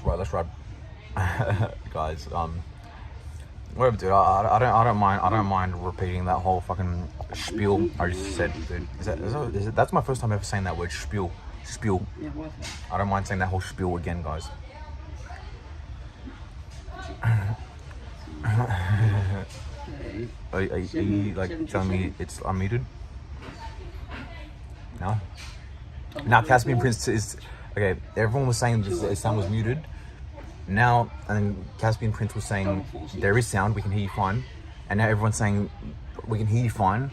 let's ride. Guys, whatever, dude. I don't mind repeating that whole fucking spiel I just said, dude. That's my first time ever saying that word, spiel. Yeah, what? I don't mind saying that whole spiel again, guys. Are you like telling me it's unmuted? No. Now Caspian Prince is okay. Everyone was saying the sound was muted. Now, and then Caspian Prince was saying there is sound, we can hear you fine. And now everyone's saying we can hear you fine.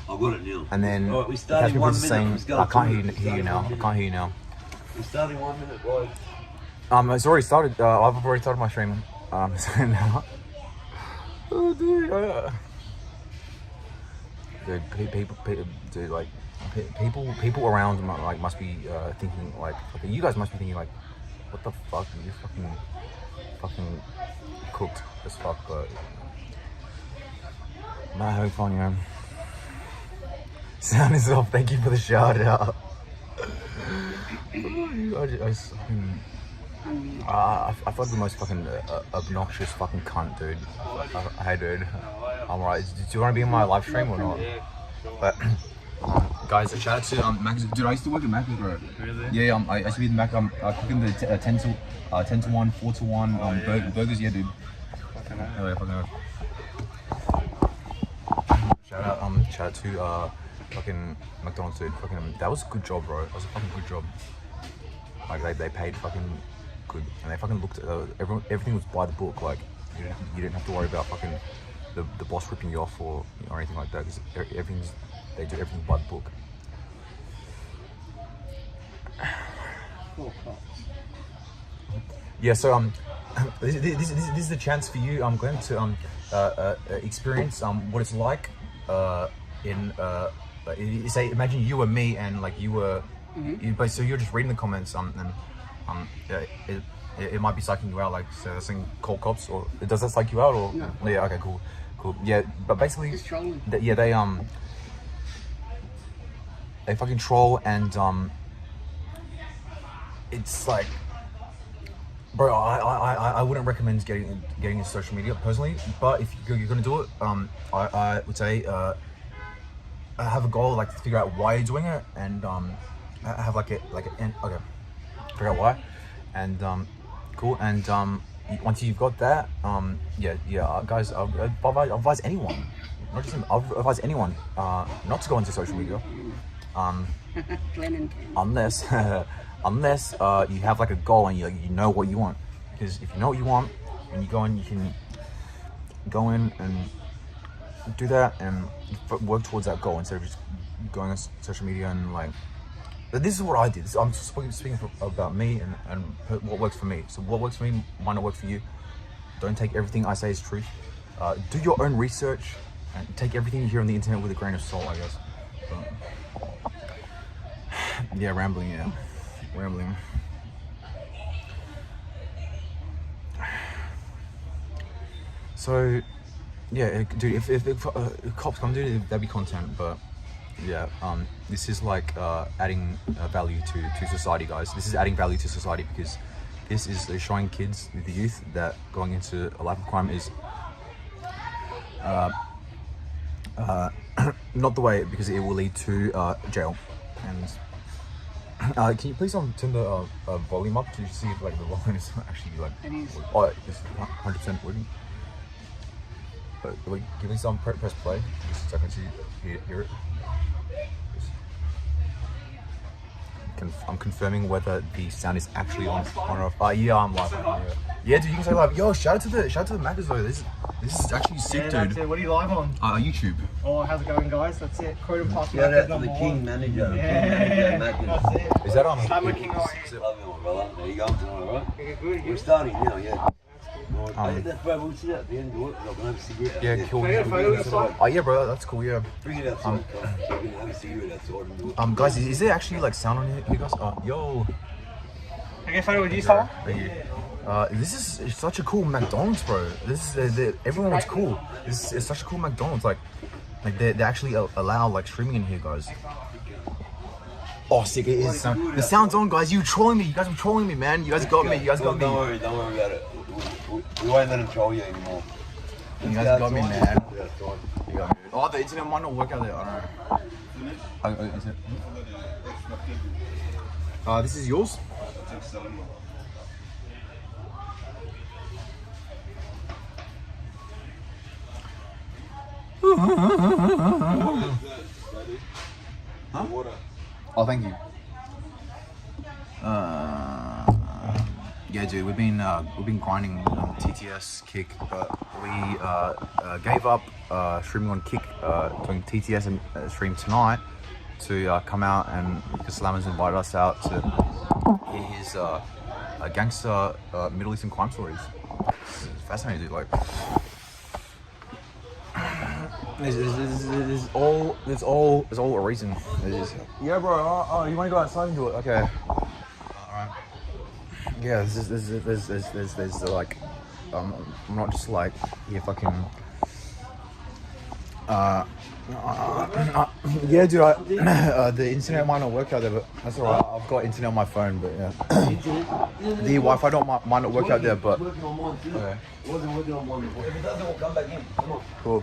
I've got it now. And then right, Caspian Prince is saying I can't hear you now. I can't hear you now. We're starting 1 minute, guys. It's already started. I've already started my stream. So now. Oh, dude. Dude, like people around like must be thinking like, okay, you guys must be thinking like, what the fuck, you fucking cooked as fuck, but I'm not having fun, you know. Sound is off. Thank you for the shout out. I feel like the most fucking obnoxious fucking cunt, dude. Hey, dude. I'm alright. Do you want to be in my live stream or not? But, guys, shout out to Max. Dude, I used to work at Mac, bro. Really? Yeah, I used to be in the Mac. Cooking the 10 to 1, 4 to 1 burgers. Yeah, dude. Fucking Oh, yeah, fucking shout out to fucking McDonald's, dude. Fucking, that was a good job, bro. That was a fucking good job. Like they paid fucking good, and they fucking looked at everything was by the book. Like you didn't have to worry about fucking the boss ripping you off or anything like that, because they do everything by the book. Yeah, so this is the chance for you, Glenn, to experience what it's like say imagine you were me and like you were. But so you're just reading the comments, it might be psyching you out, like saying call cops, or does that psych you out, or no. Yeah, okay, cool, yeah, but basically, they fucking troll, and it's like, bro, I wouldn't recommend getting into social media personally, but if you're gonna do it, I would say have a goal, like to figure out why you're doing it, and have okay, figure out why, and cool, and once you've got that, guys, I'll advise anyone, not just him, I'll advise anyone not to go into social media, unless you have like a goal and you know what you want, because if you know what you want and you go in, you can go in and do that and work towards that goal instead of just going on social media and like. This is what I did. I'm speaking about me and what works for me. So what works for me might not work for you. Don't take everything I say as truth. Do your own research and take everything you hear on the internet with a grain of salt, I guess. But, yeah, rambling. So, yeah, dude, if cops come, dude, that'd be content, but. Yeah, this is like adding value to society, guys. This is adding value to society because this is showing kids, the youth, that going into a life of crime is not the way, because it will lead to jail. And can you please turn the volume up to see if like the volume is actually like it's 100% working. But give me some press play just so I can hear it. I'm confirming whether the sound is actually on or off. Yeah, I'm live. Yeah, dude, you can say live. Yo, shout out to the Maccas though. This is actually sick, dude. That's it. What are you live on? YouTube. Oh, how's it going, guys? That's it. Croydon Park. Shout out to the King Manager. Yeah, That's it. Is that on? I'm looking right here. Love you, my brother. There you go tonight, alright? Okay, good. We're starting now, yeah. That's bro, we'll sit at the end of it. I'm gonna have a cigarette. Yeah, cool. Can I get a photo outside? Oh yeah, bro, that's cool. Yeah. Bring it outside. So we can have a cigarette outside and do it. Guys, is there actually like sound on here, guys? Yo. Can I get a photo with you, Sal? Thank you. This is such a cool McDonald's, bro. This is everyone's cool. This is such a cool McDonald's. Like they actually allow like streaming in here, guys. Oh, sick, it is. The sound's on, guys. You trolling me. You guys were trolling me, man. You guys got me. You guys got me. Don't worry about it. We won't let him troll you anymore. You guys got me, man. Yeah, it's fine. You got me. Oh, the internet might not work out there. I don't know. Is it? This is yours? Huh? Oh, thank you. Yeah, dude, we've been grinding on TTS Kick, but we gave up streaming on Kick, doing TTS and stream tonight to come out, and because Slammer's invited us out to hear his gangster Middle Eastern crime stories. It's fascinating, dude. Like, there's all a reason. Yeah, bro. Oh, you want to go outside and do it? Okay. All right. Yeah, there's like, I'm not just like, yeah, fucking. Yeah, dude. The internet might not work out there, but that's alright. I've got internet on my phone, but yeah. The Wi-Fi might not work out there, but. Working on mine too. Okay. Wasn't working on mine before. If it doesn't, we'll come back in. Come on. Cool.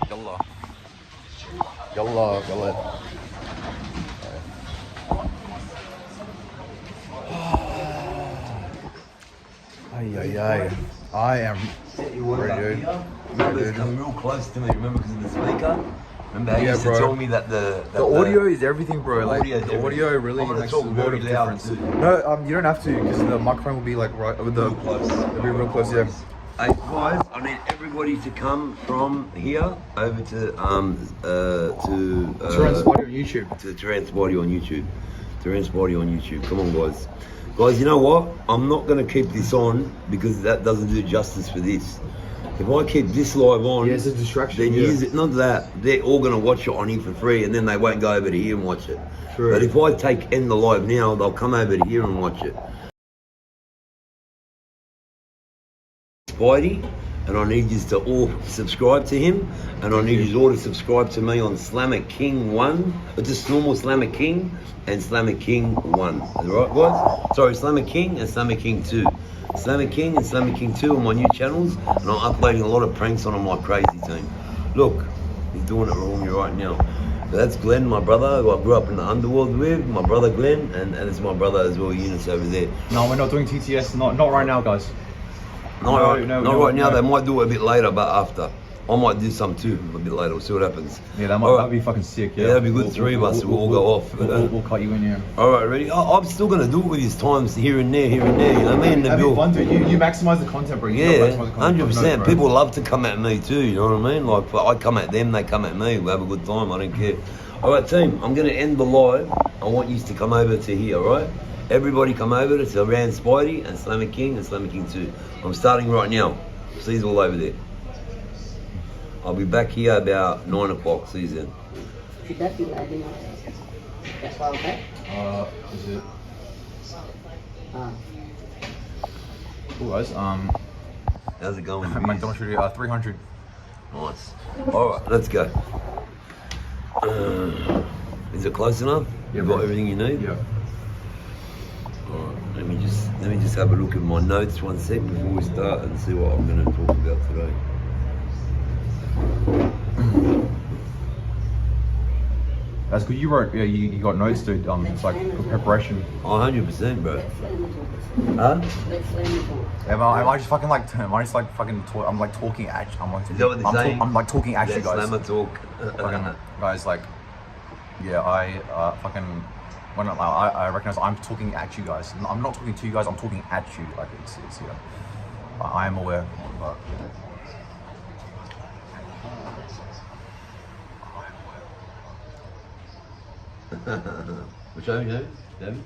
Yalla. Ay. I am ready, dude. Remember, it's come real close to me. Remember, because of the speaker. Remember how you used to tell me that the audio is everything, bro. Like the audio really I'm gonna makes talk a very lot of loud difference. too. No, you don't have to, because the microphone will be like right with the. Real close. It'll be real close, yeah. Hey guys, I need everybody to come from here over to Terrence Body on YouTube. to Terrence Body on YouTube. Terrence Body on YouTube. Come on, guys. Guys, you know what? I'm not going to keep this on because that doesn't do justice for this. If I keep this live on, Yeah, it's a distraction. then Yeah. use it. Not that they're all going to watch it on here for free, and then they won't go over to here and watch it. True. But if I end the live now, they'll come over to here and watch it. Spidey, and I need you to all subscribe to him, and I need you all to subscribe to me on Slammer King 1, just normal Slammer King and Slammer King 1. Alright guys? Sorry, Slammer King and Slammer King 2. Slammer King and Slammer King 2 on my new channels, and I'm uploading a lot of pranks on them like crazy, team. Look, he's doing it wrong right now. But that's Glenn, my brother, who I grew up in the underworld with, my brother Glenn, and it's my brother as well, Eunice over there. No, we're not doing TTS. Not right now, guys. Not right now. They might do it a bit later, but after. I might do some too a bit later. We'll see what happens. Yeah, that'd be fucking sick. Yeah, that'd be good. Three of us will all go off. We'll cut you in here. All right, ready? I'm still gonna do it with these times here and there. You know what I mean? That'd be fun, dude. You maximize the content, bro. Yeah, 100%. People love to come at me too. You know what I mean? Like I come at them, they come at me. We have a good time. I don't care. All right, team. I'm gonna end the live. I want you to come over to here. All right? Everybody come over to Rand Spidey and Slammer King and Slammer King 2. I'm starting right now. See you all over there. I'll be back here about 9 o'clock. See you then. That's all okay? Is it? Cool, guys. How's it going? McDonald's video, 300. Nice. All right, let's go. Is it close enough? Yeah, You got bro. everything you need? Yeah. Alright, let me just have a look at my notes 1 sec before we start and see what I'm going to talk about today. That's good. You wrote. Yeah, you got notes, dude. It's like preparation. 100%, bro. Huh? Am I just fucking like? Am I just like fucking? I'm like talking at. I'm like. Is that what they're saying? I'm like talking at you That's guys. Slammer talk. Fucking guys, like. Yeah, I fucking. When I recognize I'm talking at you guys. I'm not talking to you guys. I'm talking at you. Like it's yeah. I am aware. But, Which one, you David?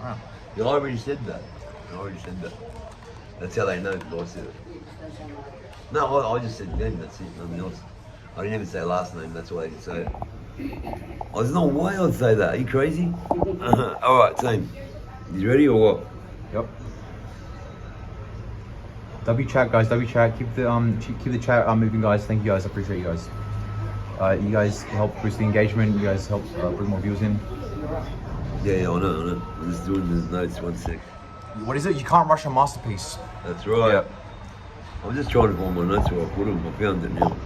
Wow. You already said that. That's how they know, because I said it. No, I just said name, that's it, nothing else. I didn't even say last name, that's why I didn't say it. Oh, there's no way I'd say that, are you crazy? Alright, team. You ready or what? Yep. W chat, guys. W chat. Keep the chat moving, guys. Thank you, guys. I appreciate you guys. You guys help boost the engagement. You guys help bring more views in. Yeah, I know. I'm just doing the notes. 1 sec. What is it? You can't rush a masterpiece. That's right. Yeah. I'm just trying to find my notes where I put them. I found it now.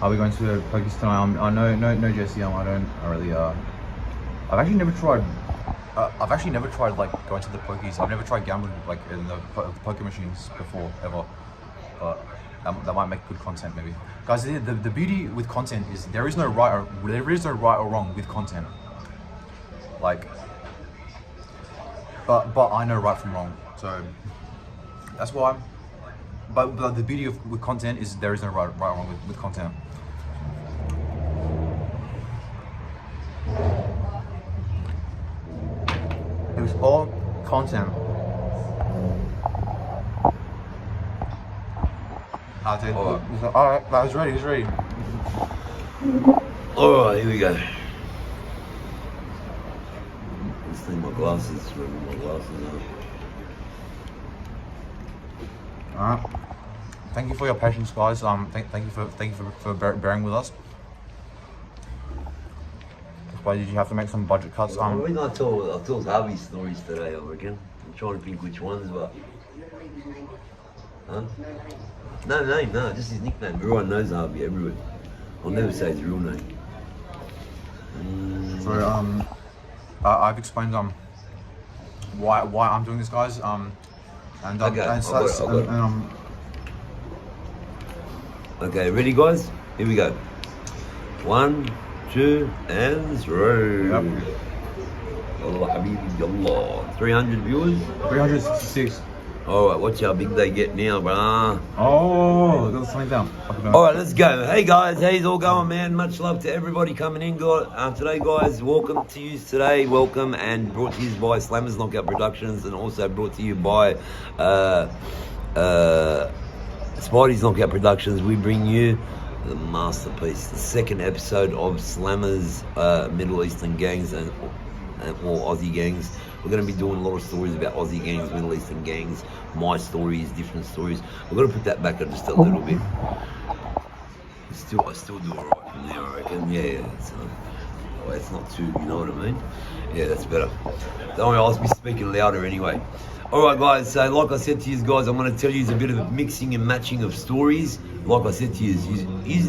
Are we going to the pokies tonight? No, Jesse. I really. I've actually never tried. Like going to the pokies. I've never tried gambling like in the poker machines before ever. But that might make good content maybe. Guys, the beauty with content is there is no right or wrong with content. Like, but I know right from wrong, so that's why. But the beauty with content is there is no right or wrong with content. It was all content. Alright, that was ready. He's ready. Alright, here we go. Let's leave my glasses. Remember my glasses are. Alright. Thank you for your patience, guys. Thank you for bearing with us. Why did you have to make some budget cuts? We're not told Harvey stories today, I reckon. I'm trying to think which ones, but. Huh? No, just his nickname. Everyone knows Harvey everywhere. I'll never say his real name. So I've explained why I'm doing this, guys. Okay, ready, guys? Here we go. 1, 2, and 3. Yep. Allah Habibi Allah. 300 viewers. 366. Alright, watch how big they get now, bruh. Oh, got something down. Alright, let's go. Hey guys, how's all going, man? Much love to everybody coming in. Today, guys, welcome to you today. Welcome, and brought to you by Slammers Knockout Productions, and also brought to you by Spidey's Knockout Productions. We bring you the masterpiece, the second episode of Slammers Middle Eastern Gangs and or Aussie gangs. We're going to be doing a lot of stories about Aussie gangs, Middle Eastern gangs, my stories, different stories. We're going to put that back in just a little bit. I still do alright from there, I reckon. Yeah. It's not too, you know what I mean? Yeah, that's better. Don't worry, I'll be speaking louder anyway. Alright guys, so like I said to you guys, I'm going to tell you a bit of a mixing and matching of stories. Like I said to you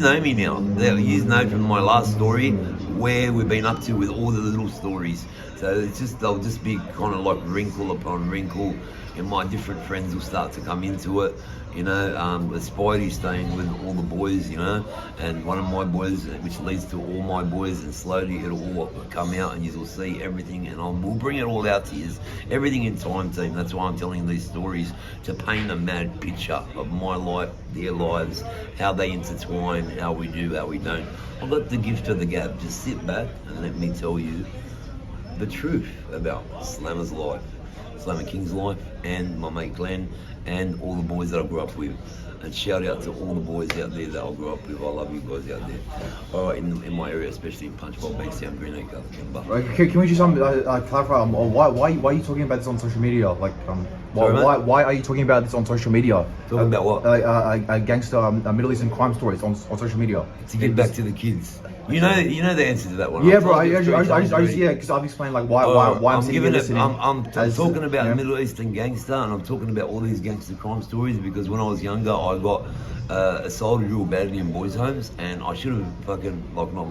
know me now. You know from my last story where we've been up to with all the little stories. So they'll just be kind of like wrinkle upon wrinkle, and my different friends will start to come into it. You know, the Spidey staying with all the boys, you know, and one of my boys, which leads to all my boys, and slowly it'll all come out, and you'll see everything, and we'll bring it all out to you. Everything in time, team. That's why I'm telling these stories, to paint a mad picture of my life, their lives, how they intertwine, how we do, how we don't. I've got the gift of the gab. Just sit back and let me tell you the truth about Slammer's life, Slammer King's life, and my mate Glenn, and all the boys that I grew up with. And shout out to all the boys out there that I grew up with. I love you guys out there. All right, in my area, especially in Punchbowl, Bankstown, Greenacre, Kimber. Can we just clarify? Why are you talking about this on social media? Like, why are you talking about this on social media? Talking about what? A gangster, Middle Eastern crime stories on social media. To get back to the kids. You know the answer to that one. Yeah, bro. Because I've explained like why I'm giving it. I'm talking about Middle Eastern gangster, and I'm talking about all these gangster crime stories because when I was younger, I got assaulted real badly in boys' homes, and I should have fucking like not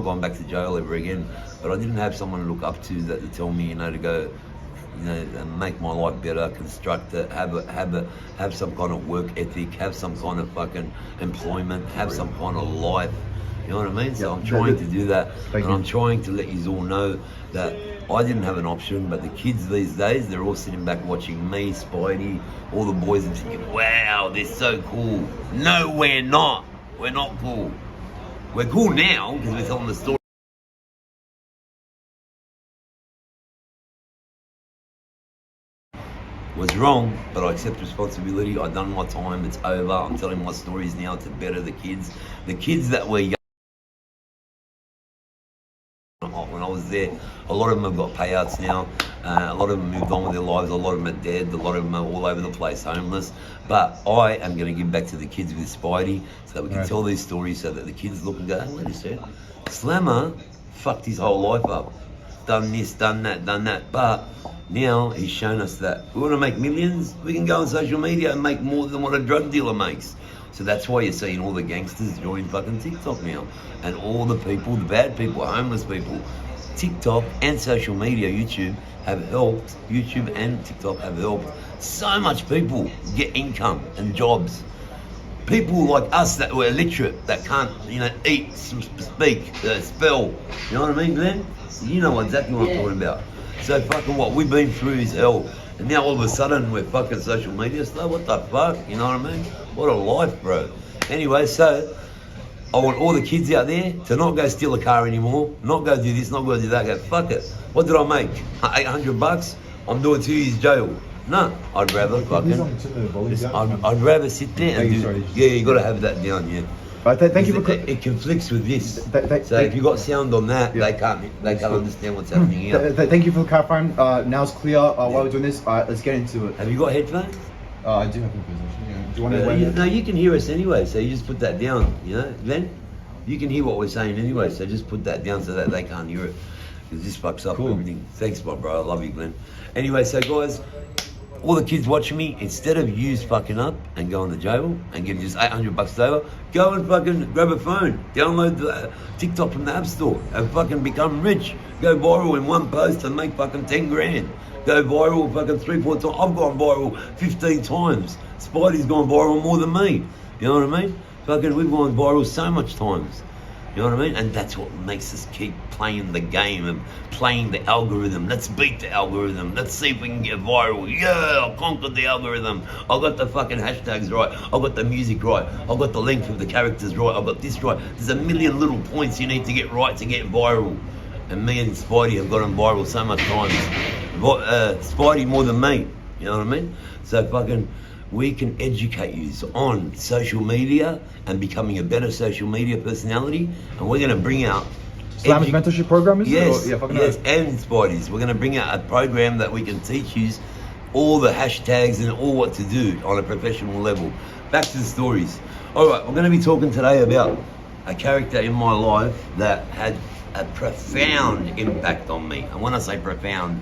gone back to jail ever again. But I didn't have someone to look up to that to tell me, to go, make my life better, construct it, have some kind of work ethic, have some kind of fucking employment, have some kind of life. You know what I mean? So I'm trying to do that, and I'm trying to let you all know that I didn't have an option, but the kids these days, they're all sitting back watching me, Spidey, all the boys, and thinking, wow, they're so cool. No, we're not. We're not cool. We're cool now because we're telling the story. Was wrong, but I accept responsibility. I've done my time. It's over. I'm telling my stories now to better the kids that were young. When I was gangsters there. A lot of them have got payouts now. A lot of them moved on with their lives. A lot of them are dead. A lot of them are all over the place, homeless. But I am going to give back to the kids with Spidey so that we can tell these stories so that the kids look and go, hey, wait a second. Slammer fucked his whole life up. Done this, done that. But now he's shown us that we want to make millions. We can go on social media and make more than what a drug dealer makes. So that's why you're seeing all the gangsters join fucking TikTok now. And all the people, the bad people, homeless people, TikTok and social media, YouTube and TikTok have helped so much people get income and jobs. People like us that were illiterate, that can't, eat, speak, spell. You know what I mean, Glenn? You know exactly what I'm talking about. So fucking what we've been through is hell. And now all of a sudden we're fucking social media stuff. What the fuck? You know what I mean? What a life, bro. Anyway, so I want all the kids out there to not go steal a car anymore, not go do this, not go do that. Go, fuck it. What did I make? $800? I'm doing 2 years jail. No, I'd rather fucking. I'd rather sit there and do. Yeah, you got to have that down. Yeah. Thank you for. It conflicts with this. So if you got sound on that, they can't understand what's happening here. Thank you for clarifying. Now it's clear while we're doing this. Let's get into it. Have you got headphones? I do have headphones. Yeah. Do you want to? No, you can hear us anyway. So you just put that down. Glenn, you can hear what we're saying anyway. So just put that down so that they can't hear it. Because this fucks up everything. Thanks, my bro. I love you, Glenn. Anyway, so guys. All the kids watching me, instead of yous fucking up and going to jail and getting just $800 over, go and fucking grab a phone, download the TikTok from the App Store and fucking become rich. Go viral in one post and make fucking 10 grand. Go viral fucking 3-4 times. I've gone viral 15 times. Spidey's gone viral more than me. You know what I mean? Fucking we've gone viral so much times. You know what I mean? And that's what makes us keep playing the game and playing the algorithm. Let's beat the algorithm. Let's see if we can get viral. Yeah, I conquered the algorithm. I got the fucking hashtags right. I got the music right. I got the length of the characters right. I got this right. There's a million little points you need to get right to get viral. And me and Spidey have gotten viral so much times. Spidey more than me. You know what I mean? So fucking... we can educate you on social media and becoming a better social media personality, and we're going to bring out Slam's mentorship program, is yes, it? Or, yes, and Spidey's. We're going to bring out a program that we can teach you all the hashtags and all what to do on a professional level. Back to the stories. All right, we're going to be talking today about a character in my life that had a profound impact on me. And when I say profound,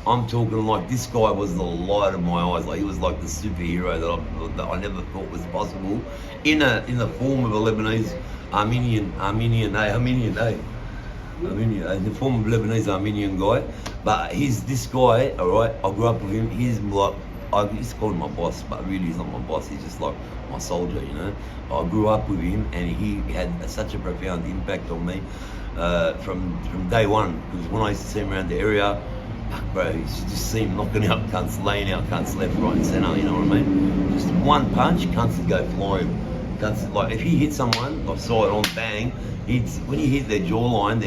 I'm talking like this guy was the light of my eyes. Like he was like the superhero that I never thought was possible, in the form of a Lebanese Armenian, in the form of Lebanese Armenian guy. But he's this guy. All right, I grew up with him. He's like I used to call him my boss, but really he's not my boss. He's just like my soldier, I grew up with him, and he had such a profound impact on me from day one. Because when I used to see him around the area. Bro, you just see him knocking out cunts, laying out cunts left, right and centre, you know what I mean? Just one punch, cunts would go flying. Cunts, like if he hit someone, I saw it on bang, when he hit their jawline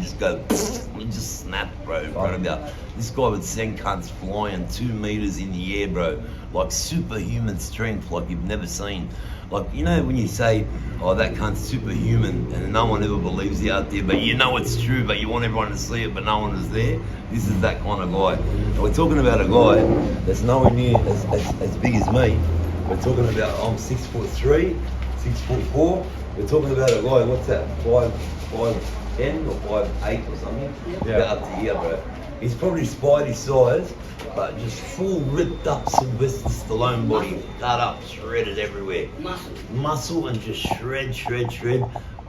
just go, it just snap, bro, in front of you. This guy would send cunts flying 2 meters in the air, bro, like superhuman strength like you've never seen. Like, when you say, oh, that cunt's superhuman, and no one ever believes you out there, but you know it's true, but you want everyone to see it, but no one is there. This is that kind of guy. And we're talking about a guy that's nowhere near as big as me. We're talking about, I'm 6'3", 6'4". We're talking about a guy, what's that, 5'10" or 5'8" or something? Yeah. About up to here, bro. He's probably Spidey size, but just full ripped up Sylvester Stallone body, cut up, shredded everywhere. Muscle and just shred.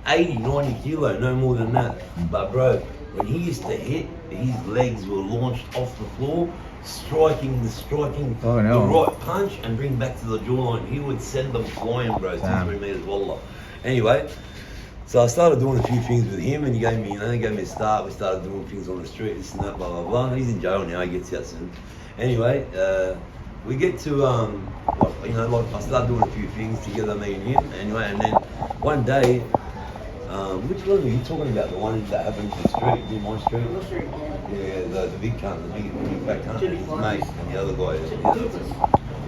80, 90 kilo, no more than that. But bro, when he used to hit, his legs were launched off the floor, striking the right punch and bring back to the jawline. He would send them flying, bro, 2-3 meters, wallah. Anyway, so I started doing a few things with him, and he gave me a start. We started doing things on the street, this and that, blah, blah, blah. He's in jail now, he gets out soon. Anyway, we get to, I started doing a few things together, me and him. Anyway, and then one day, which one were you talking about? The one that happened to the street, in my street? Yeah, the big cunt, the big fat cunt, his mate, and the other guy.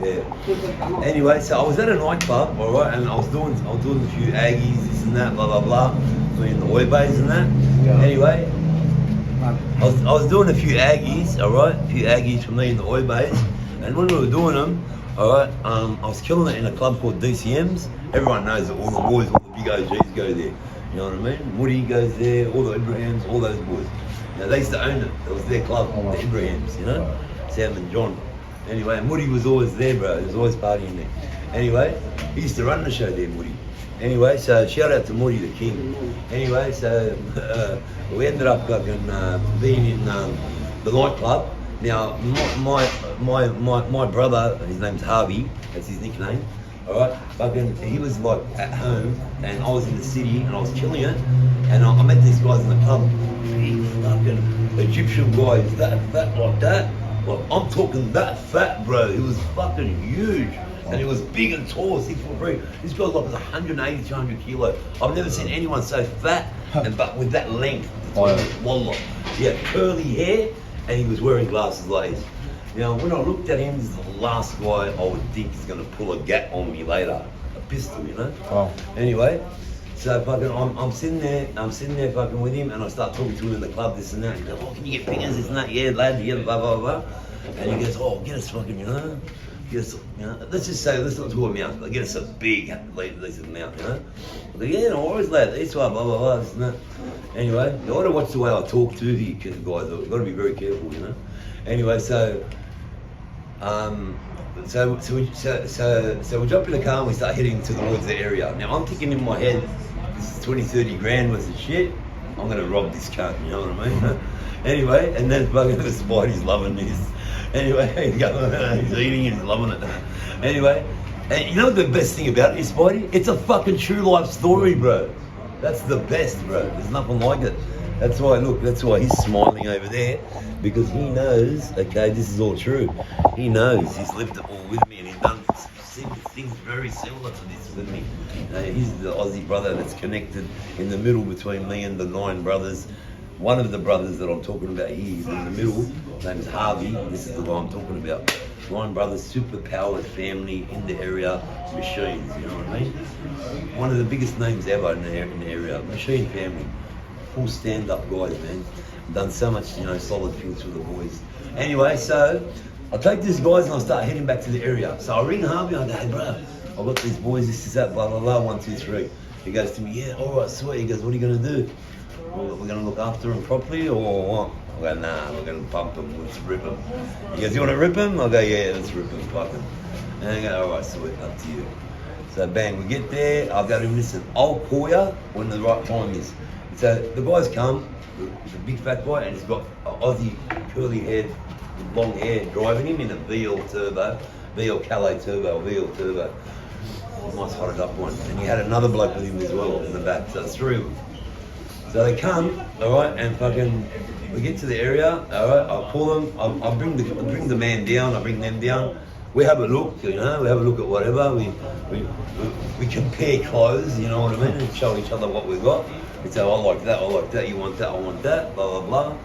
Yeah. Anyway, so I was at a nightclub, alright, and I was doing a few Aggies, this and that, blah blah blah, doing the oi bays and that. Yeah. Anyway, I was doing a few Aggies, alright? A few Aggies for me in the Oi Bays. And when we were doing them, alright, I was killing it in a club called DCM's. Everyone knows that all the boys, all the big OGs go there. You know what I mean? Woody goes there, all the Ibrahim's, all those boys. Now, they used to own it. It was their club, the Ibrahim's, you know? Sam and John. Anyway, and Woody was always there, bro. He was always partying there. Anyway, he used to run the show there, Woody. Anyway, so shout out to Moody the King. Anyway, so we ended up being in the nightclub. Now, my brother, his name's Harvey, that's his nickname. Alright, he was like at home, and I was in the city, and I was killing it. And I met these guys in the club. Big fucking Egyptian guy, he's that fat like that. Like, I'm talking that fat, bro. He was fucking huge. And he was big and tall, 6'3". This guy was like 180 to 100 kilo. I've never seen anyone so fat, but with that length. Wallah. He had curly hair, and he was wearing glasses like this. Now, when I looked at him, this is the last guy I would think is going to pull a gat on me later. A pistol, you know? Wow. Anyway, so fucking, I'm sitting there fucking with him, and I start talking to him in the club, this and that. He goes, oh, can you get fingers, this and that? Yeah, lad, yeah, blah, blah, blah. And he goes, oh, get us fucking, you know? Yes, you know, let's just say, let's not talk about like, get us a big piece of mouth, you know? I go, yeah, no worries, lad, this one, blah, blah, blah, this and that. Anyway, you gotta watch the way I talk to the guys, I've gotta be very careful, you know? Anyway, so we jump in the car and we start heading towards the area. Now, I'm thinking in my head, this is 20, 30 grand worth of shit, I'm gonna rob this cunt, you know what I mean? Anyway, and then fucking the Spidey's loving this. Anyway, he's eating and he's loving it. Anyway, and you know the best thing about it is, Spidey? It's a fucking true life story, bro. That's the best, bro. There's nothing like it. That's why, look, that's why he's smiling over there, because he knows, okay, this is all true. He knows, he's lived it all with me, and he's done things very similar to this with me. He's the Aussie brother that's connected in the middle between me and the 9 brothers. One of the brothers that I'm talking about here, he's in the middle. His name is Harvey. This is the guy I'm talking about. 9 brothers, super powered family in the area, machines, you know what I mean? One of the biggest names ever in the area, machine family. Full stand-up guys, man. Done so much, you know, solid things for the boys. Anyway, so I take these guys and I start heading back to the area. So I ring Harvey and I go, hey, bro, I've got these boys, this is that, blah, blah, blah, 1, 2, 3. He goes to me, yeah, all right, sweet. He goes, what are you going to do? We're going to look after him properly or what? I go, nah, we're going to pump him, let's rip him. He goes, you want to rip him? I go, yeah, let's rip him, fuck him. And I go, all right, sweet, up to you. So bang, we get there, I've got to listen, I'll call you when the right time is. So the guys come, the big fat guy, and he's got an Aussie curly haired, long hair, driving him in a VL turbo, VL Calais turbo, VL turbo. Nice hotted up one. And he had another bloke with him as well in the back, so it's 3 of them. So they come, all right, and fucking, we get to the area, all right, I'll call them, I'll bring the man down, I bring them down. We have a look, you know, we have a look at whatever, we compare clothes, you know what I mean, and show each other what we've got. We say, I like that, you want that, I want that, blah, blah, blah.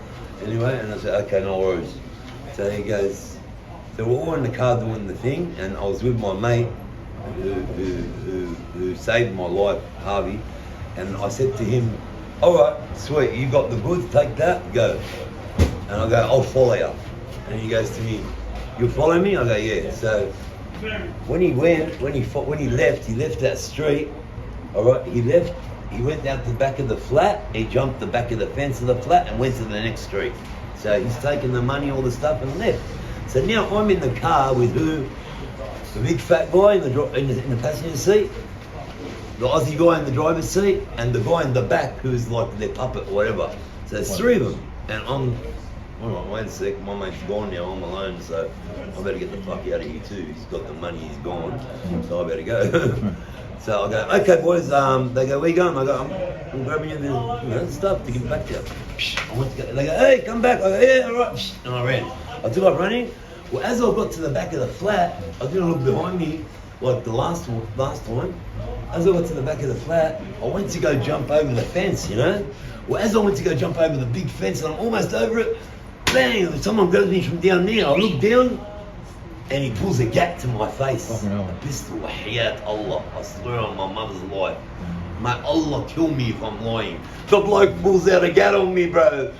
Anyway, and I said, okay, no worries. So he goes, so we're all in the car doing the thing, and I was with my mate who saved my life, Harvey, and I said to him, all right, sweet, you got the goods, take that, go. And I go, I'll follow you. And he goes to me, you'll follow me? I go, yeah. So when he left that street, all right, he went out the back of the flat, he jumped the back of the fence of the flat and went to the next street. So he's taken the money, all the stuff, and left. So now I'm in the car with who? The big fat guy in the passenger seat, the Aussie guy in the driver's seat, and the guy in the back who's like their puppet or whatever. So there's 3 of them. And I'm, all right, wait a sec, my mate's gone now, I'm alone, so I better get the fuck out of here too. He's got the money, he's gone, so I better go. So I go, okay boys, they go, where you going? I go, I'm grabbing you the stuff to get back to you. I went to go, they go, hey, come back. I go, yeah, all right. And I ran. I took off running. Well, as I got to the back of the flat, I didn't look behind me like the last time. As I got to the back of the flat, I went to go jump over the fence, you know? Well, as I went to go jump over the big fence and I'm almost over it, bang, someone grabs me from down there. I look down, and he pulls a gat to my face. A pistol, Hayat Allah. I swear on my mother's life. Mate, Allah kill me if I'm lying. The bloke pulls out a gat on me, bro.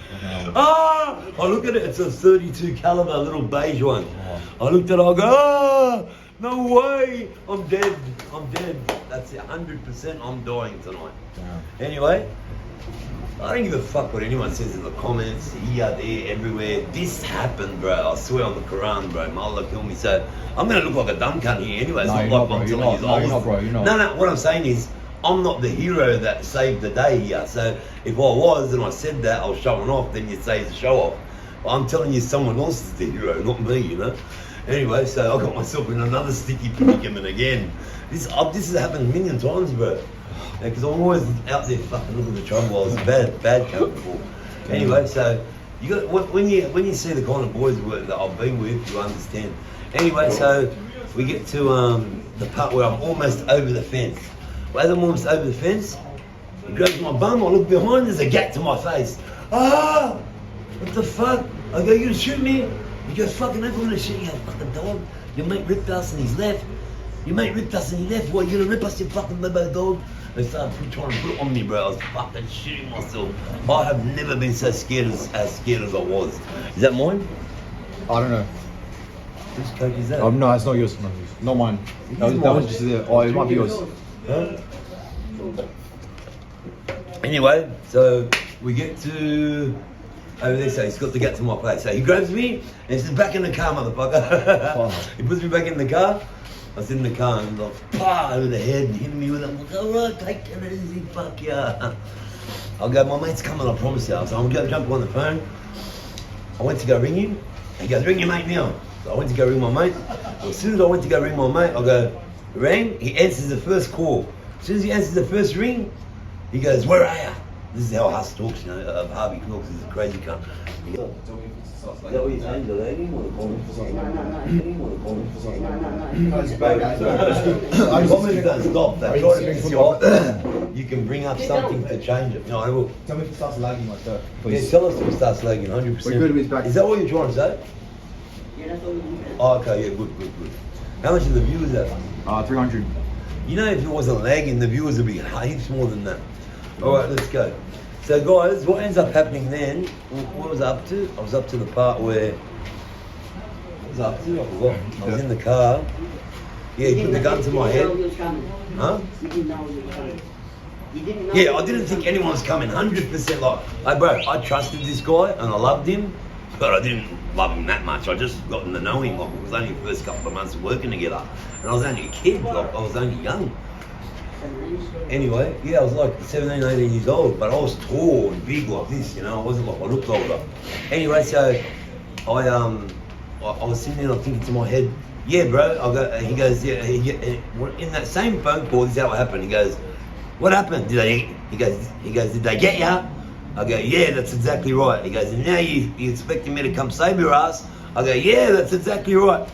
Ah! I look at it, it's a 32 caliber little beige one. I looked at it, I go, ah! No way! I'm dead. That's it, 100% I'm dying tonight. Anyway, I don't give a fuck what anyone says in the comments, here, there, everywhere. This happened, bro. I swear on the Quran, bro. May Allah kill me. So, I'm going to look like a dumb cunt here anyway. It's No, not you're like not, I'm bro. You're telling you. not. No, you're not, bro. You're not. No, what I'm saying is, I'm not the hero that saved the day here. So, if I was and I said that, I was showing off, then you'd say it's a show off. But I'm telling you, someone else is the hero, not me, you know? Anyway, so I got myself in another sticky predicament again. This has happened a million times, bro. Because I'm always out there fucking looking for trouble. I was bad cunt before. Anyway, so you got when you see the kind of boys that I've been with, you understand. Anyway, so we get to the part where I'm almost over the fence. Well, as I'm almost over the fence, he grabs my bum. I look behind. There's a gat to my face. Ah! What the fuck? I go, you gonna shoot me? He goes, fucking I'm gonna shoot you, fucking dog. Your mate ripped us and he's left. Your mate ripped us and he left. What, you gonna rip us, you fucking little dog? They started trying to put it on me, bro. I was fucking shitting myself. I have never been so scared as I was. Is that mine? I don't know. Whose coke is that? No, it's not yours. Not mine. That was just there. Oh, it might be yours. Huh? Anyway, so we get to over there, so he's got to get to my place. So he grabs me and he says, back in the car, motherfucker. He puts me back in the car. I was in the car and like, pah, over the head and hitting me with it. I'm like, alright, take it easy, fuck yeah. I'll go, my mate's coming, I promise you. So I'm going to jump on the phone. I went to go ring him. He goes, ring your mate now. So I went to go ring my mate. Well, as soon as I went to go ring my mate, I go, ring. He answers the first call. As soon as he answers the first ring, he goes, where are you? This is how Huss talks, you know, Harvey talks, he's a crazy cunt. He goes, is that what you're saying, the lady? No. Comments don't stop, they try to piss you off. You can bring up something to change it. No, I will. Tell me if it starts lagging like that. Yeah, Please. tell us if it starts lagging, 100%. We're good with his back. Is that what you're trying to say? Oh, okay, yeah, good. How much are the viewers at? 300. You know, if it wasn't lagging, the viewers would be heaps more than that. Alright, let's go. So guys, what ends up happening then, what was I up to? I was up to the part where, what was I up to? I forgot. I was in the car. Yeah, he put the gun to my head. Huh? You didn't know you were coming. You didn't know. Yeah, I didn't think anyone was coming, 100% like, hey bro, I trusted this guy and I loved him, but I didn't love him that much. I just gotten to know him, like it was only the first couple of months of working together. And I was only a kid, like I was only young. Anyway, yeah, I was like 17, 18 years old, but I was tall and big like this, you know, I wasn't like I looked older. Anyway, so I was sitting there and I'm thinking to my head, yeah bro, he goes, yeah, in that same phone call, this is how it happened. He goes, what happened? He goes, did they get ya? I go, yeah, that's exactly right. He goes, and now you expecting me to come save your ass? I go, yeah, that's exactly right.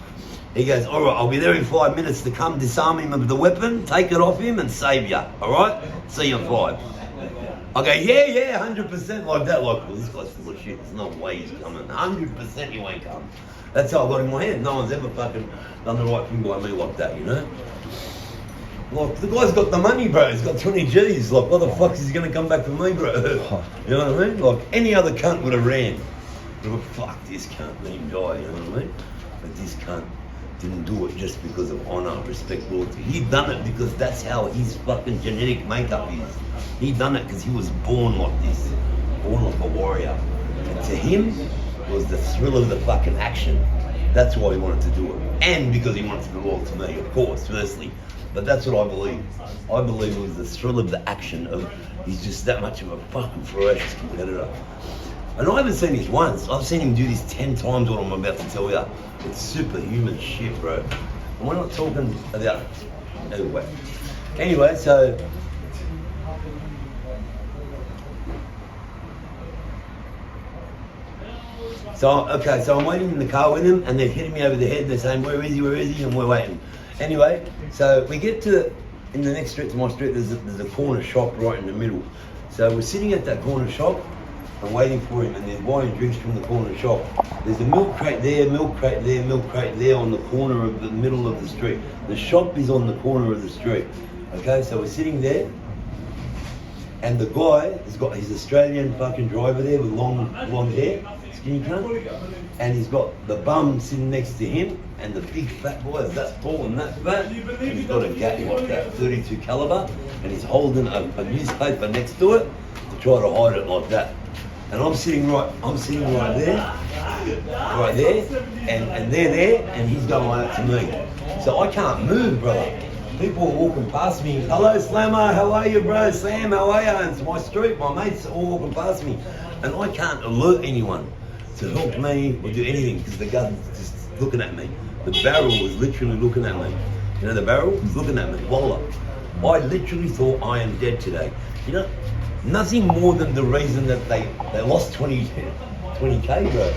He goes, all right, I'll be there in 5 minutes to come disarm him of the weapon, take it off him and save ya, all right? See you in 5. I go, yeah, 100% like that. Like, well, this guy's full of shit. There's no way he's coming. 100% he won't come. That's how I got in my head. No one's ever fucking done the right thing by me like that, you know? Like, the guy's got the money, bro. He's got 20 G's. Like, what the fuck is he going to come back for me, bro? You know what I mean? Like, any other cunt would have ran. But fuck, this cunt, let him die, you know what I mean? But this cunt didn't do it just because of honor, respect, loyalty. He done it because that's how his fucking genetic makeup is. He done it because he was born like this, born like a warrior. And to him, it was the thrill of the fucking action. That's why he wanted to do it. And because he wanted to be loyal to me, of course, firstly. But that's what I believe. I believe it was the thrill of the action of, he's just that much of a fucking ferocious competitor. And I haven't seen this once. I've seen him do this 10 times what I'm about to tell you. It's superhuman shit, bro. And we're not talking about Anyway, so so I'm waiting in the car with him and they're hitting me over the head. They're saying, where is he? And we're waiting. Anyway, so we get to, in the next street to my street, there's a corner shop right in the middle. So we're sitting at that corner shop and waiting for him, and there's wine and drinks from the corner shop. There's a milk crate there, milk crate there, milk crate there on the corner of the middle of the street. The shop is on the corner of the street. Okay, so we're sitting there And the guy has got his Australian fucking driver there with long hair, skinny cunt, and he's got the bum sitting next to him, and the big fat boy is that tall and that fat, and he's got a gat like that 32 caliber, and he's holding a newspaper next to it to try to hide it like that. And I'm sitting right there, and they're there, and he's going like that to me. So I can't move, brother. People are walking past me. Hello, Slammer. How are you, bro? Sam, how are you? And it's my street. My mates are all walking past me, and I can't alert anyone to help me or do anything because the gun's just looking at me. The barrel was literally looking at me. You know, the barrel was looking at me. Wallah. I literally thought I am dead today. You know, nothing more than the reason that they lost 20k, bro.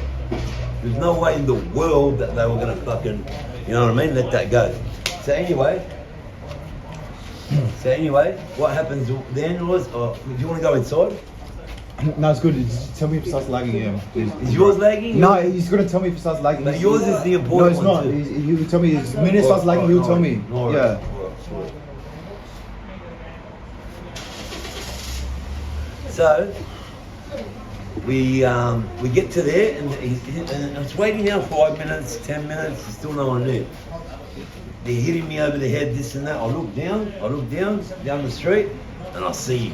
There's no way in the world that they were gonna fucking, you know what I mean, let that go. So anyway, what happens then was, do you want to go inside? No, it's good. Just tell me if it starts lagging. Is yours lagging? No, he's gonna tell me if it starts lagging. But yours is the important No, one. it's not. He will tell me. The minute it starts lagging, he'll tell me. No, Yeah. So we get to there, and it's waiting now 5 minutes, 10 minutes. There's still no one there. They're hitting me over the head, this and that. I look down the street, and I see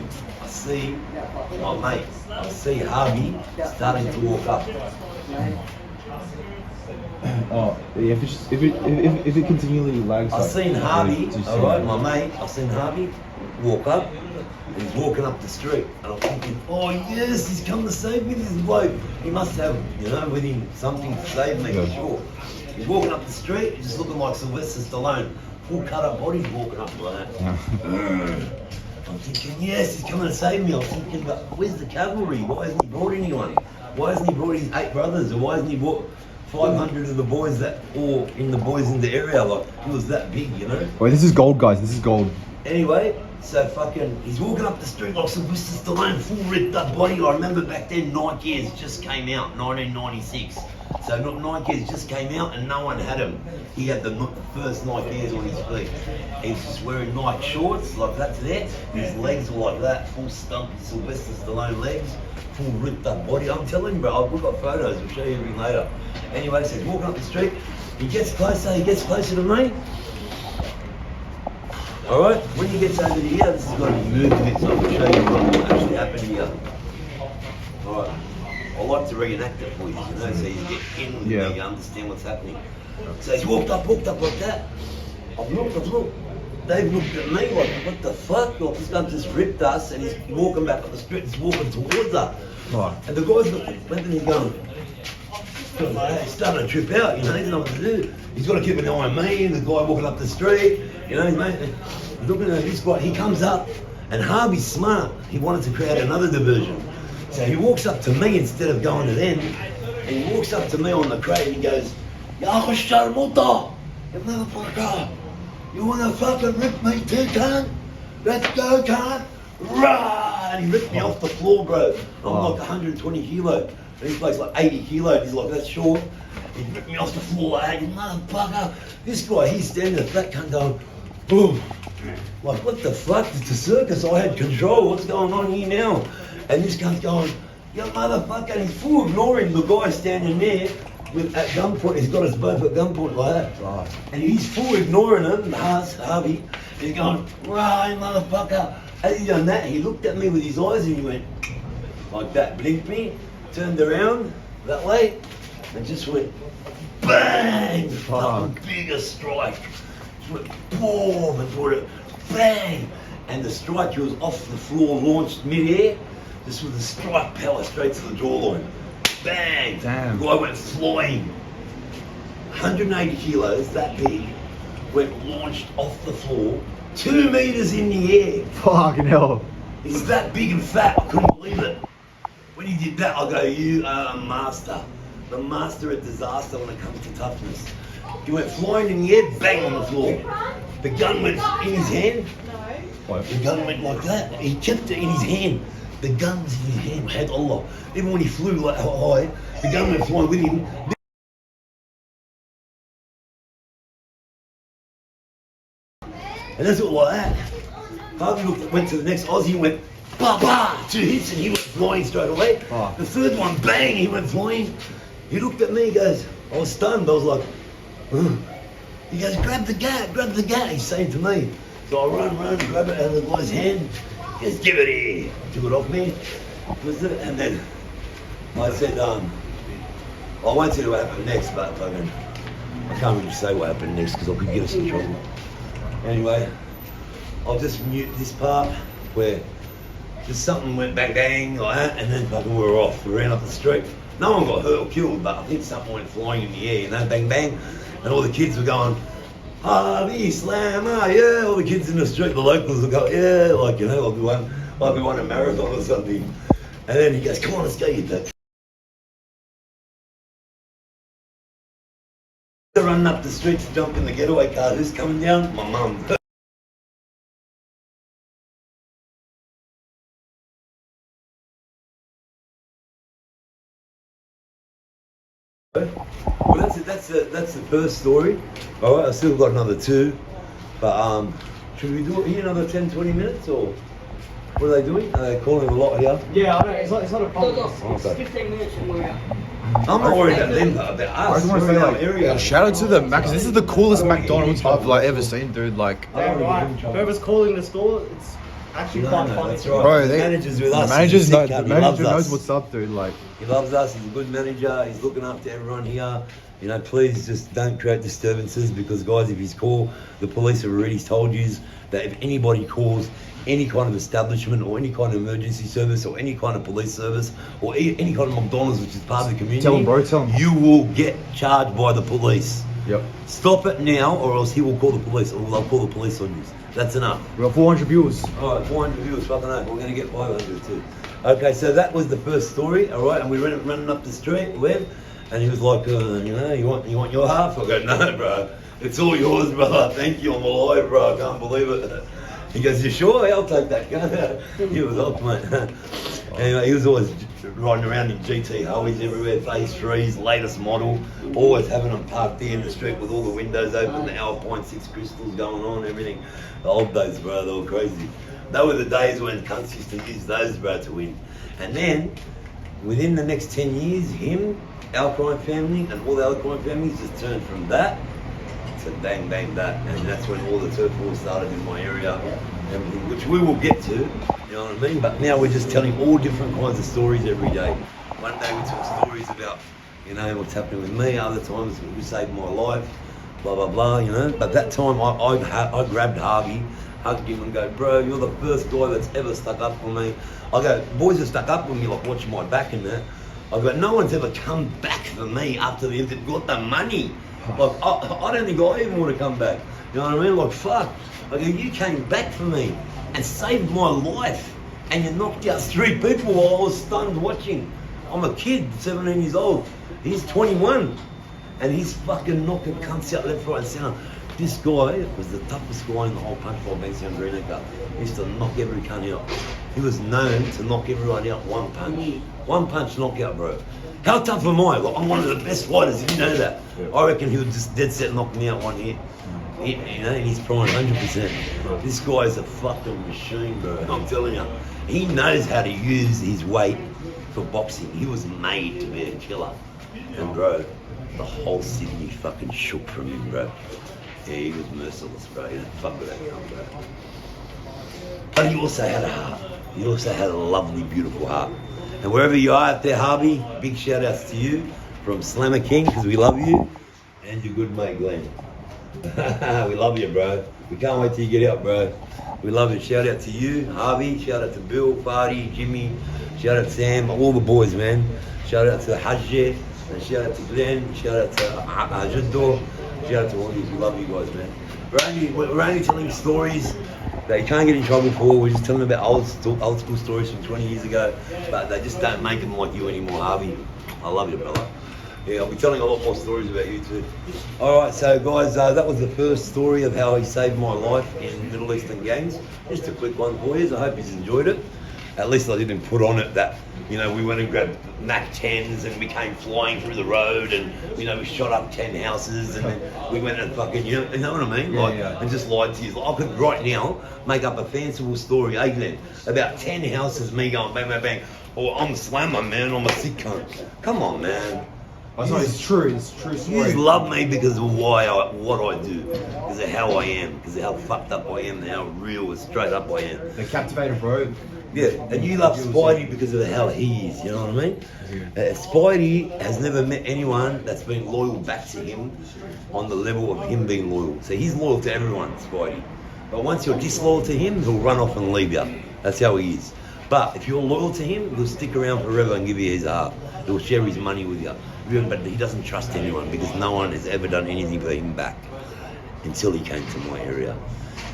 my mate. I see Harvey starting to walk up. Oh, yeah, if it continually lags. I seen Harvey, alright, my mate. I seen Harvey walk up. He's walking up the street, and I'm thinking, oh yes, he's come to save me, this bloke. He must have, you know, with him something to save me for sure. He's walking up the street, he's just looking like Sylvester Stallone, full cut up body, walking up like that. I'm thinking, yes, he's coming to save me. I'm thinking, but where's the cavalry? Why hasn't he brought anyone? Why hasn't he brought his 8 brothers? Or why hasn't he brought 500 of the boys that, or in the boys in the area? Like, he was that big, you know? Wait, this is gold, guys. This is gold. Anyway, so fucking, he's walking up the street like Sylvester Stallone, full ripped up body. I remember back then Nike's just came out, 1996. So Nike's just came out and no one had him. He had the first Nike's on his feet. He was just wearing Nike shorts like that to there. His legs were like that, full stumpy Sylvester Stallone legs, full ripped up body. I'm telling you, bro, we've got photos, we'll show you everything later. Anyway, so he's walking up the street, he gets closer to me. Alright, when he gets over here, this has got to be moved a bit so I can show you what actually happened here. Alright, I like to reenact it for you, you know, so you get in with me, you understand what's happening. So he's walked up like that. I've looked. They've looked at me like, what the fuck? Like, this guy just ripped us and he's walking back up the street, he's walking towards us. Right. And the guy's looking, and he's going, he's starting to trip out, you know, he doesn't know what to do. He's got to keep an eye on me, the guy walking up the street, you know, he's looking at this guy, he comes up, and Harvey's smart, he wanted to create another diversion. So he walks up to me instead of going to them, and he walks up to me on the crate and he goes, Ya Sharmuta, you motherfucker, you wanna fucking rip me too, cunt? Let's go, cunt! Rah! And he ripped me off the floor, bro. I'm like 120 kilo. And this bloke's like 80 kilo, he's like that short. He ripped me off the floor like, you motherfucker. This guy, he's standing there, that cunt going, boom. Like, what the fuck? It's a circus, I had control, what's going on here now? And this cunt's going, you motherfucker, and he's full ignoring the guy standing there at gunpoint. He's got us both at gunpoint like that. Right. And he's full ignoring him, Harvey. He's going, rah, you motherfucker. As he done that, he looked at me with his eyes and he went, like that, blinked me, turned around that way, and just went, bang! Fucking biggest strike. Just went, boom, and brought it, bang! And the strike was off the floor, launched mid-air, just with the strike power straight to the jawline. Bang! Damn. The guy went flying. 180 kilos, that big, went launched off the floor, 2 meters in the air. Fucking hell. He's that big and fat, I couldn't believe it. When he did that, I go, you are a master. The master at disaster when it comes to toughness. He went flying in the air, bang on the floor. The gun went in his hand. The gun went like that. He kept it in his hand. The gun was in his hand, had Allah. Even when he flew like high, the gun went flying with him. And that's all like that. Harvey went to the next Aussie and went, bah, bah, 2 hits and he went flying straight away. Oh. The third one, bang, he went flying. He looked at me, he goes, I was stunned, I was like, "Ugh." He goes, grab the gat, he's saying to me. So I run, grab it out of the guy's hand, he goes, give it here. Took it off me, and then I said, I won't tell you what happened next, but I can't really say what happened next because I could get us in trouble. Anyway, I'll just mute this part where just something went bang bang like that, and then fucking we were off. We ran up the street. No one got hurt or killed, but I think something went flying in the air, you know, bang bang. And all the kids were going, Harvey, Slammer, yeah. All the kids in the street, the locals were going, yeah, like, you know, like we won a marathon or something. And then he goes, come on, let's go, you dick. They're running up the street to jump in the getaway car. Who's coming down? My mum. Well, that's the first story. All right, I've still got another 2, but should we do it here another 10, 20 minutes, or what are they doing? Are they calling a lot here? Yeah, I know. It's not a problem. It's 15 minutes from where I'm not worried about them, though, about I us. just want to say, We're in like, our area. shout out to the Mac. This is the coolest McDonald's I've like ever seen, dude. Like, Yeah, right. Whoever's calling the store, it's actually quite funny. That's right. Bro, the they- manager's with the us. manager's He's a know, sick the cunt. He manager loves knows us. what's up, dude. Like, He loves us. He's a good manager. He's looking after everyone here. You know, please just don't create disturbances because, guys, if he's called, the police have already told you that if anybody calls any kind of establishment or any kind of emergency service or any kind of police service or any kind of McDonald's, which is part of the community, Tell him, bro, tell him. you will get charged by the police. yep. Stop it now, or else he will call the police, or they'll call the police on you. That's enough. We got 400 viewers. All right, 400 viewers, fucking hell, we're going to get 500 too. Okay, so that was the first story, all right, and we were running up the street, Web, and he was like, you know, you want your half? I go, no, bro, it's all yours, brother. Thank you, I'm alive, bro, I can't believe it. He goes, you sure? I'll take that. He was up, mate. Anyway, he was always riding around in GT Howies everywhere, phase 3s, latest model, always having them parked there in the street with all the windows open, the Alpine 6 crystals going on, everything. The old days, bro, they were crazy. They were the days when cunts used to use those, bro, to win. And then, within the next 10 years, him, our crime family, and all the other crime families just turned from that to bang, bang, that. And that's when all the turf wars started in my area, everything, which we will get to, you know what I mean? But now we're just telling all different kinds of stories every day. One day we tell stories about, you know, what's happening with me, other times who saved my life, blah, blah, blah, you know? But that time I grabbed Harvey, hugged him and go, bro, you're the first guy that's ever stuck up for me. I go, boys have stuck up for me, like watching my back and that. I go, no one's ever come back for me after they've got the money. Like, I don't think I even want to come back. You know what I mean? Like, fuck. I go, you came back for me and saved my life. And you knocked out 3 people while I was stunned watching. I'm a kid, 17 years old. He's 21. And he's fucking knocking cunts out left, right and centre. This guy was the toughest guy in the whole punchball Bankstown Green Cup. He used to knock every cunt out. He was known to knock everyone out one punch. One punch knockout, bro. How tough am I? Like, I'm one of the best fighters, if you know that. Yeah. I reckon he would just dead set knock me out one hit. You know, in his prime, 100%. This guy's a fucking machine, bro. I'm telling you. He knows how to use his weight for boxing. He was made to be a killer. And bro, the whole Sydney fucking shook from him, bro. Yeah, he was merciless, bro. He didn't fuck with that cunt, bro. But he also had a heart. He also had a lovely, beautiful heart. And wherever you are out there, Harvey, big shout outs to you from Slammer King, because we love you, and your good mate Glenn. We love you, bro. We can't wait till you get out, bro. We love you. Shout out to you, Harvey. Shout out to Bill, Fardy, Jimmy. Shout out to Sam, all the boys, man. Shout out to Hajje, and shout out to Glenn. Shout out to Ajuddo. Shout out to all of you. We love you guys, man. We're only telling stories that you can't get in trouble for. We're just telling about old school stories from 20 years ago, but they just don't make them like you anymore, Harvey. I love you, brother. Yeah, I'll be telling a lot more stories about you too. All right, so guys, that was the first story of how he saved my life in Middle Eastern gangs. Just a quick one for you. I hope you enjoyed it. At least I didn't put on it that, you know, we went and grabbed Mac 10s and we came flying through the road and, you know, we shot up 10 houses and then we went and fucking, you know what I mean? Like, and just lied to you. Like, I could right now make up a fanciful story, Glenn, about 10 houses, me going bang, bang, bang. Or I'm a slammer, man, I'm a sick cunt. Come on, man. That's not, it's true. It's a true You story. just love me because of what I do, because of how I am, because of how fucked up I am, and how real and straight up I am. They're captivated, bro. Yeah, and you love Spidey because of how he is, you know what I mean? Spidey has never met anyone that's been loyal back to him on the level of him being loyal. So he's loyal to everyone, Spidey. But once you're disloyal to him, he'll run off and leave you. That's how he is. But if you're loyal to him, he'll stick around forever and give you his heart. He'll share his money with you. But he doesn't trust anyone because no one has ever done anything for him back until he came to my area.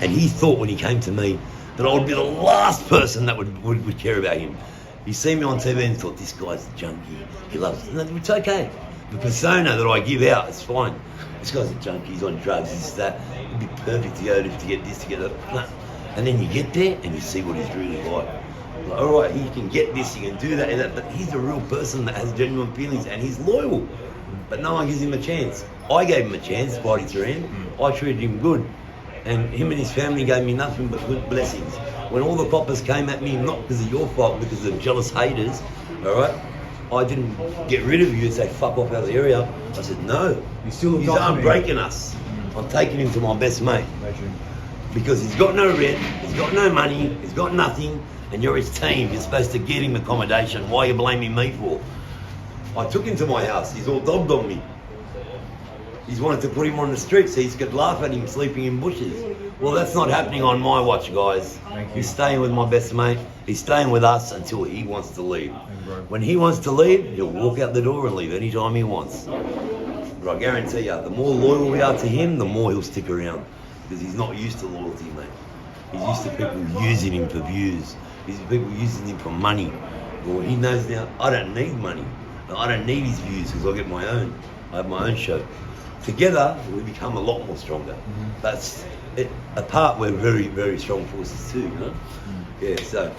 And he thought when he came to me that I would be the last person that would care about him. He seen me on TV and thought, this guy's a junkie. He loves it. And it's okay. The persona that I give out, it's fine. This guy's a junkie, he's on drugs, this, that. It'd be perfect to go to get this, to get that. No. And then you get there and you see what he's really like. Like, all right, he can get this, he can do that and that, but he's a real person that has genuine feelings and he's loyal. But no one gives him a chance. I gave him a chance, Spidey Turan. I treated him good. And him and his family gave me nothing but good blessings. When all the coppers came at me, not because of your fault, because of jealous haters, all right, I didn't get rid of you and say, fuck off out of the area. I said, no, You still looked he's after me. unbreaking us. I'm taking him to my best mate. Imagine. Because he's got no rent, he's got no money, he's got nothing, and you're his team. You're supposed to get him accommodation. Why are you blaming me for? I took him to my house. He's all dogged on me. He's wanted to put him on the street so he could laugh at him sleeping in bushes. Well, that's not happening on my watch, guys. Thank you. He's staying with my best mate. He's staying with us until he wants to leave. you, bro. When he wants to leave, he'll walk out the door and leave anytime he wants. But I guarantee you, the more loyal we are to him, the more he'll stick around. Because he's not used to loyalty, mate. He's used to people using him for views. He's used to people using him for money. Well, he knows now, I don't need money. I don't need his views because I get my own. I have my own show. Together, we become a lot more stronger. That's it. Apart, we're very, very strong forces too, you know? Yeah, so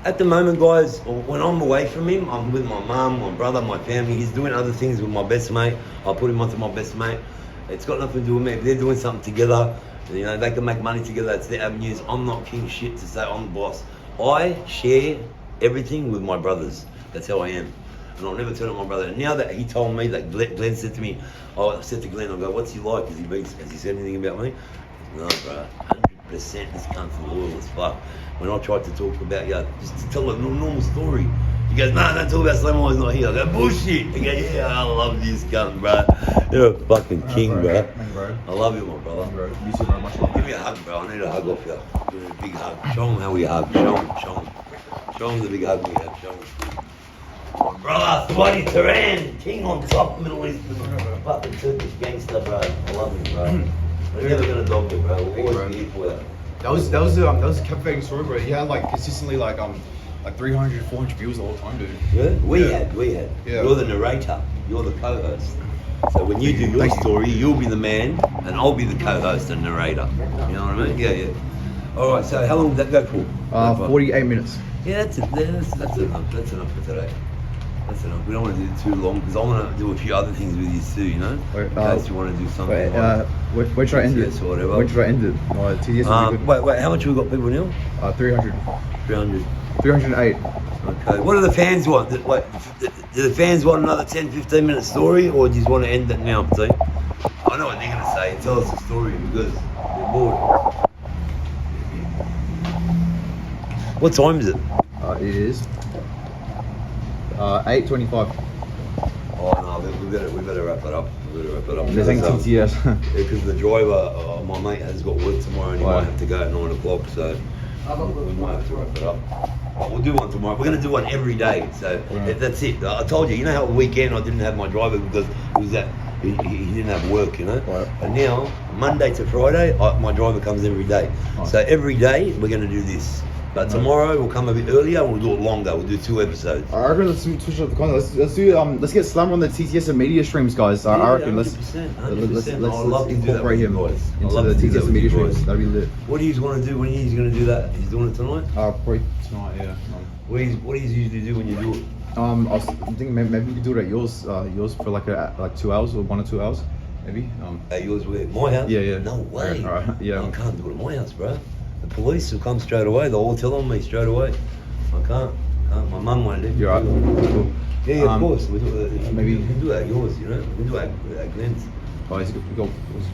at the moment, guys, when I'm away from him, I'm with my mum, my brother, my family. He's doing other things with my best mate. I put him onto my best mate. It's got nothing to do with me. If they're doing something together, you know, they can make money together. That's their avenues. I'm not king shit to say I'm the boss. I share everything with my brothers. That's how I am. And I'll never tell my brother. And now that he told me, that Glenn said to me, I said to Glenn, I go, what's he like? Has he said anything about me? No, bro, 100% this cunt's loyal as fuck. When I tried to talk about you, just to tell a normal story, he goes, no, don't talk about Slam, he's not here. I go, bullshit. He goes, yeah, I love this cunt, bro. You're a fucking king, bro. Bro. I love you, my brother. Bro, you too, bro. Much love. Give me a hug, bro. I need a hug off you. Give me a big hug. Show him how we hug. Show him. Show him the big hug we have. Show him. Brother, Spidey Turan, king on top, Middle Eastern, fucking Turkish gangster, bro. I love you, bro. We're never gonna dog you, bro. We'll always be here for you. That was a captivating story, bro. He had like consistently like 300, 400 views the whole time, dude. Yeah? We Yeah. had. Yeah. You're the narrator. You're the co-host. So when you do your story, you'll be the man, and I'll be the co-host and narrator. You know what I mean? Yeah. All right. So how long did that go for? 48 minutes. Yeah, that's enough. That's enough for today. That's enough. We don't want to do it too long because I want to do a few other things with you too. You know, in case you want to do something. Wait, like where should I end it? TDS or whatever. Where should I end it? TDS would be good. Wait. How much have we got people now? 300. 300. 308. Okay. What do the fans want? Wait, do the fans want another 10, 15 minute story, or do you just want to end it now? See? I know what they're gonna say. Tell us a story because they're bored. What time is it? It is 8:25. Oh no, we better wrap it up. They're saying TTS. Because the driver, my mate, has got work tomorrow and he Right. might have to go at 9 o'clock, so we might have to wrap it up. But we'll do one tomorrow. We're going to do one every day, so that's it. I told you, you know how weekend I didn't have my driver because it was he didn't have work, you know? Right. And now, Monday to Friday, my driver comes every day. Right. So every day, we're going to do this. But tomorrow we'll come a bit earlier. We'll do it longer. We'll do 2 episodes. I reckon let's switch up the content. Let's get Slammer on the TTS and media streams, guys. I reckon let's 100%. let's I'd love to do that incorporate with him you guys. I'd into love the to do that TTS and with media you streams. guys. That'd be lit. What do you want to do? When he's going to do that? He's doing it tonight. Probably tonight, yeah. What do you usually do when you do it? I was thinking maybe we could do it at yours for like 2 hours or 1 or 2 hours, maybe. At yours, where? My house? Yeah. No way. Alright, yeah. I can't do it at my house, bro. The police will come straight away. They'll all tell on me straight away. I can't. My mum won't let me. You're right. Cool. Yeah, of course. We do maybe- we can do it at yours, you know. We can do it at Glenn's. Oh, he's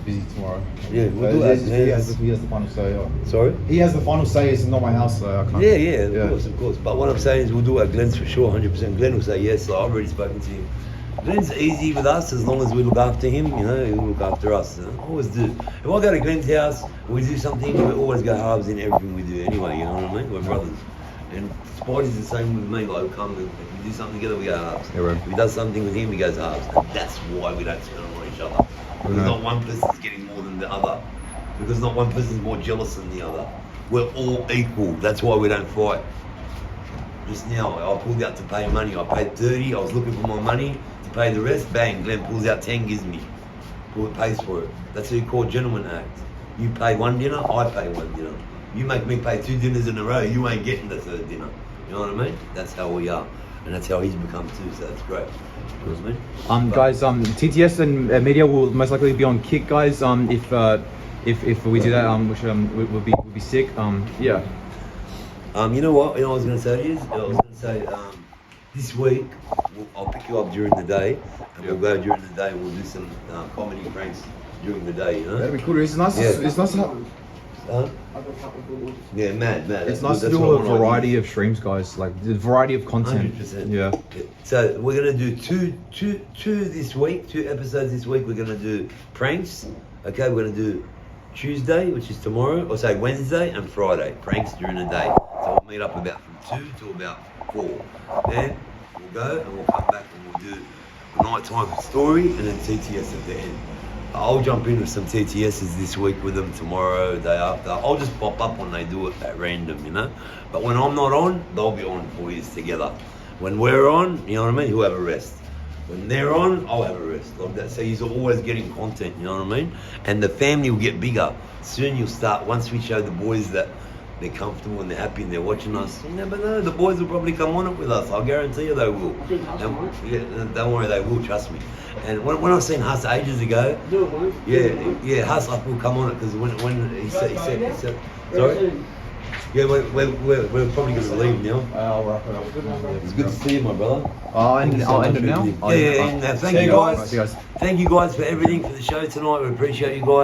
busy tomorrow. Yeah, we'll do it. He has the final say. Sorry? He has the final say. It's not my house, so I can't. Yeah, of course. But what I'm saying is we'll do it at Glenn's for sure, 100%. Glenn will say yes. I've already spoken to him. Glenn's easy with us as long as we look after him, you know, he'll look after us. You know? Always do. If I go to Glenn's house and we do something, we always go halves in everything we do anyway, you know what I mean? We're brothers. And Spidey's the same with me, like he'll come, if we do something together, we go halves. Yeah, right. If he does something with him, he goes halves. And that's why we don't turn on each other. Because not one person's getting more than the other. Because not one person's more jealous than the other. We're all equal. That's why we don't fight. Just now, I pulled out to pay money. I paid 30. I was looking for my money to pay the rest. Bang, Glenn pulls out 10, gives me. Who pays for it? That's how you call gentleman act. You pay one dinner, I pay one dinner. You make me pay 2 dinners in a row, you ain't getting the 3rd dinner. You know what I mean? That's how we are. And that's how he's become too, so that's great. You know what I mean? Guys, TTS and media will most likely be on Kick, guys. If we do that, which will be sick. Yeah. You know what? I was going to say to you? I was going to say, this week, I'll pick you up during the day, and we'll go during the day, and we'll do some comedy pranks during the day, you know? That'd be cool. It's nice. Yeah. It's nice to have. Yeah, mad. It's That's nice to that's do what I a wanna variety of streams, guys. Like the variety of content. 100%. Yeah. So we're gonna do two this week, 2 episodes this week. We're gonna do pranks. Okay, we're gonna do Tuesday, which is tomorrow, or say Wednesday and Friday. Pranks during the day. So we'll meet up about from 2 to about 4. Then we'll go and we'll come back and we'll do a nighttime story and then TTS at the end. I'll jump in with some TTSs this week with them tomorrow, day after. I'll just pop up when they do it at random, you know? But when I'm not on, they'll be on for years together. When we're on, you know what I mean? He'll have a rest. When they're on, I'll have a rest. Like that. So he's always getting content, you know what I mean? And the family will get bigger. Soon you'll start, once we show the boys that they're comfortable and they're happy and they're watching us, you never know, the boys will probably come on it with us. I'll guarantee you they will. Don't worry, they will, trust me. And when I seen Huss ages ago, yeah, Huss will come on it because when he said, sorry? Yeah, we're probably going to leave now. I'll wrap it up. It's good to see you, my brother. I'll end it now. Yeah, thank you guys. See you guys. Thank you guys for everything for the show tonight. We appreciate you guys.